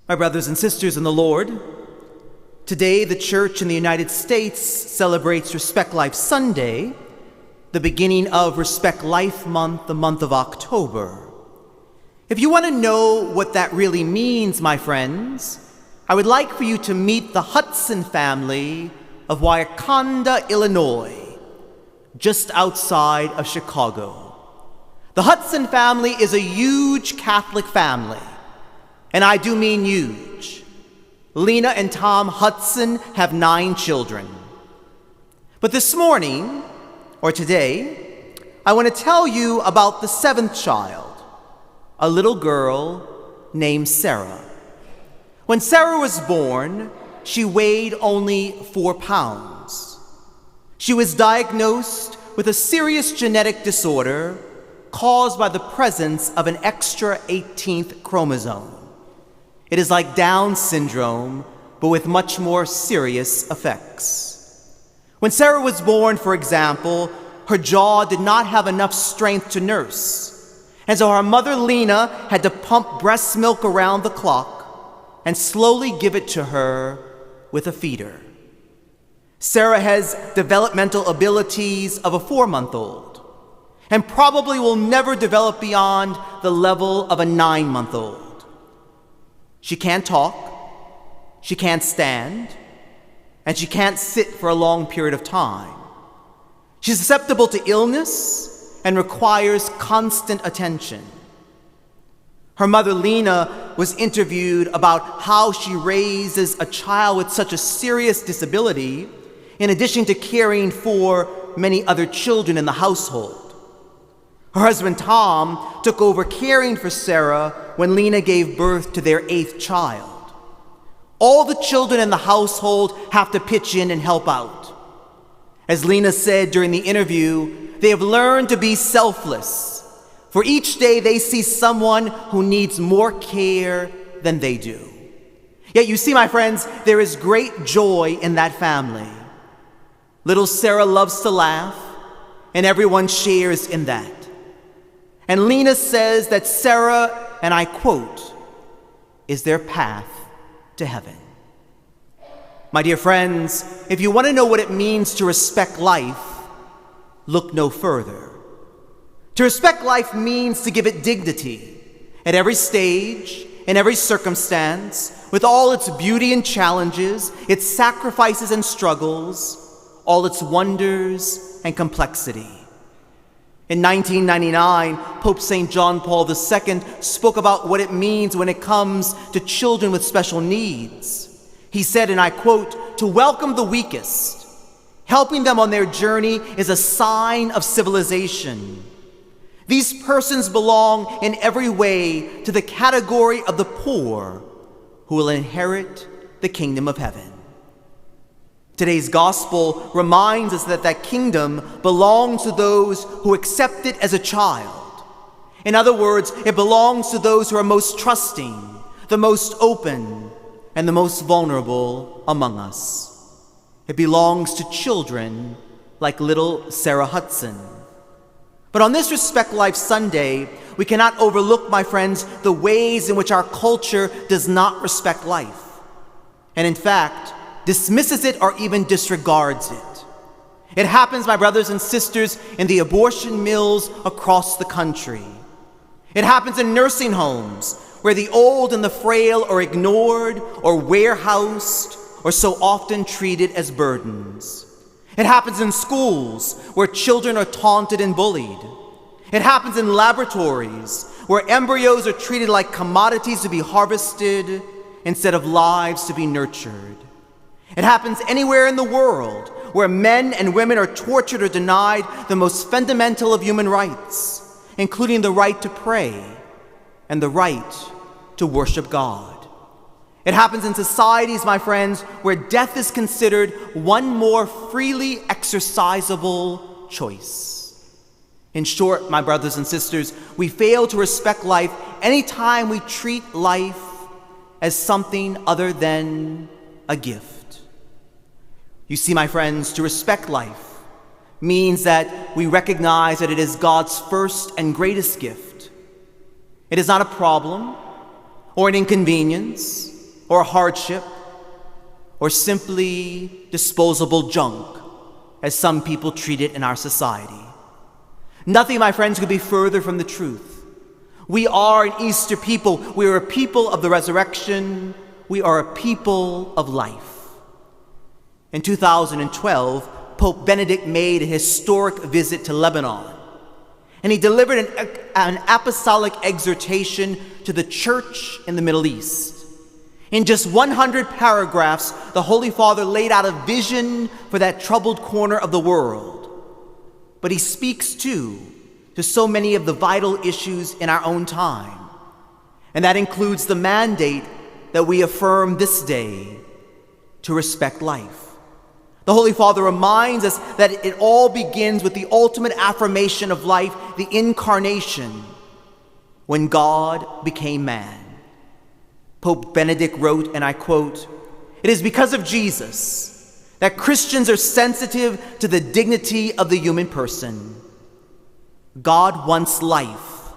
My brothers and sisters in the Lord, today the Church in the United States celebrates Respect Life Sunday, the beginning of Respect Life Month, the month of October. If you want to know what that really means, my friends, I would like for you to meet the Hudson family of Wauconda, Illinois, just outside of Chicago. The Hudson family is a huge Catholic family, and I do mean huge. Lena and Tom Hudson have 9 children. But this morning, or today, I want to tell you about the 7th child, a little girl named Sarah. When Sarah was born, she weighed only 4 pounds. She was diagnosed with a serious genetic disorder caused by the presence of an extra 18th chromosome. It is like Down syndrome, but with much more serious effects. When Sarah was born, for example, her jaw did not have enough strength to nurse, and so her mother Lena had to pump breast milk around the clock and slowly give it to her with a feeder. Sarah has developmental abilities of a 4-month-old and probably will never develop beyond the level of a 9-month-old. She can't talk, she can't stand, and she can't sit for a long period of time. She's susceptible to illness and requires constant attention. Her mother, Lena, was interviewed about how she raises a child with such a serious disability, in addition to caring for many other children in the household. Her husband, Tom, took over caring for Sarah when Lena gave birth to their 8th child. All the children in the household have to pitch in and help out. As Lena said during the interview, they have learned to be selfless, for each day they see someone who needs more care than they do. Yet you see, my friends, there is great joy in that family. Little Sarah loves to laugh, and everyone shares in that. And Lena says that Sarah, and I quote, is their path to heaven. My dear friends, if you want to know what it means to respect life, look no further. To respect life means to give it dignity at every stage, in every circumstance, with all its beauty and challenges, its sacrifices and struggles, all its wonders and complexity. In 1999, Pope St. John Paul II spoke about what it means when it comes to children with special needs. He said, and I quote, "To welcome the weakest, helping them on their journey is a sign of civilization. These persons belong in every way to the category of the poor who will inherit the kingdom of heaven." Today's gospel reminds us that that kingdom belongs to those who accept it as a child. In other words, it belongs to those who are most trusting, the most open, and the most vulnerable among us. It belongs to children like little Sarah Hudson. But on this Respect Life Sunday, we cannot overlook, my friends, the ways in which our culture does not respect life, and in fact, dismisses it or even disregards it. It happens, my brothers and sisters, in the abortion mills across the country. It happens in nursing homes, where the old and the frail are ignored or warehoused or so often treated as burdens. It happens in schools, where children are taunted and bullied. It happens in laboratories, where embryos are treated like commodities to be harvested instead of lives to be nurtured. It happens anywhere in the world where men and women are tortured or denied the most fundamental of human rights, including the right to pray and the right to worship God. It happens in societies, my friends, where death is considered one more freely exercisable choice. In short, my brothers and sisters, we fail to respect life anytime we treat life as something other than a gift. You see, my friends, to respect life means that we recognize that it is God's first and greatest gift. It is not a problem or an inconvenience, or hardship, or simply disposable junk, as some people treat it in our society. Nothing, my friends, could be further from the truth. We are an Easter people. We are a people of the resurrection. We are a people of life. In 2012, Pope Benedict made a historic visit to Lebanon, and he delivered an apostolic exhortation to the church in the Middle East. In just 100 paragraphs, the Holy Father laid out a vision for that troubled corner of the world. But he speaks, too, to so many of the vital issues in our own time. And that includes the mandate that we affirm this day to respect life. The Holy Father reminds us that it all begins with the ultimate affirmation of life, the incarnation, when God became man. Pope Benedict wrote, and I quote, "It is because of Jesus that Christians are sensitive to the dignity of the human person. God wants life,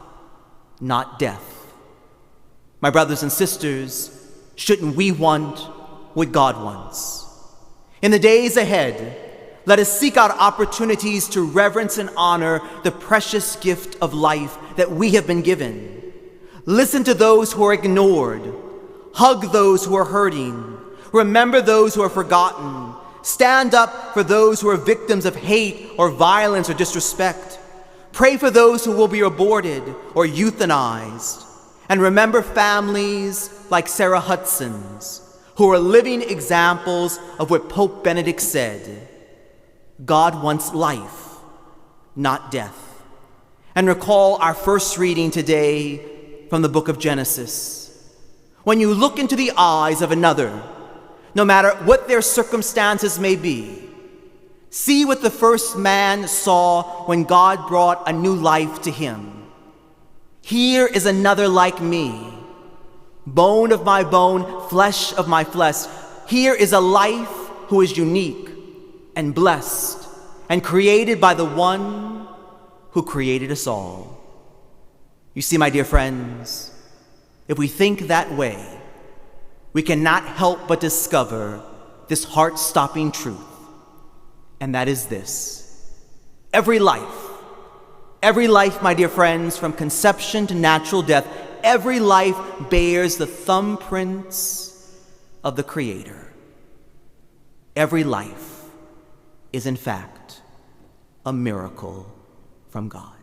not death." My brothers and sisters, shouldn't we want what God wants? In the days ahead, let us seek out opportunities to reverence and honor the precious gift of life that we have been given. Listen to those who are ignored. Hug those who are hurting. Remember those who are forgotten. Stand up for those who are victims of hate or violence or disrespect. Pray for those who will be aborted or euthanized. And remember families like Sarah Hudson's, who are living examples of what Pope Benedict said: God wants life, not death. And recall our first reading today from the book of Genesis. When you look into the eyes of another, no matter what their circumstances may be, see what the first man saw when God brought a new life to him. Here is another like me, bone of my bone, flesh of my flesh. Here is a life who is unique and blessed and created by the one who created us all. You see, my dear friends, if we think that way, we cannot help but discover this heart-stopping truth, and that is this: every life, my dear friends, from conception to natural death, every life bears the thumbprints of the Creator. Every life is, in fact, a miracle from God.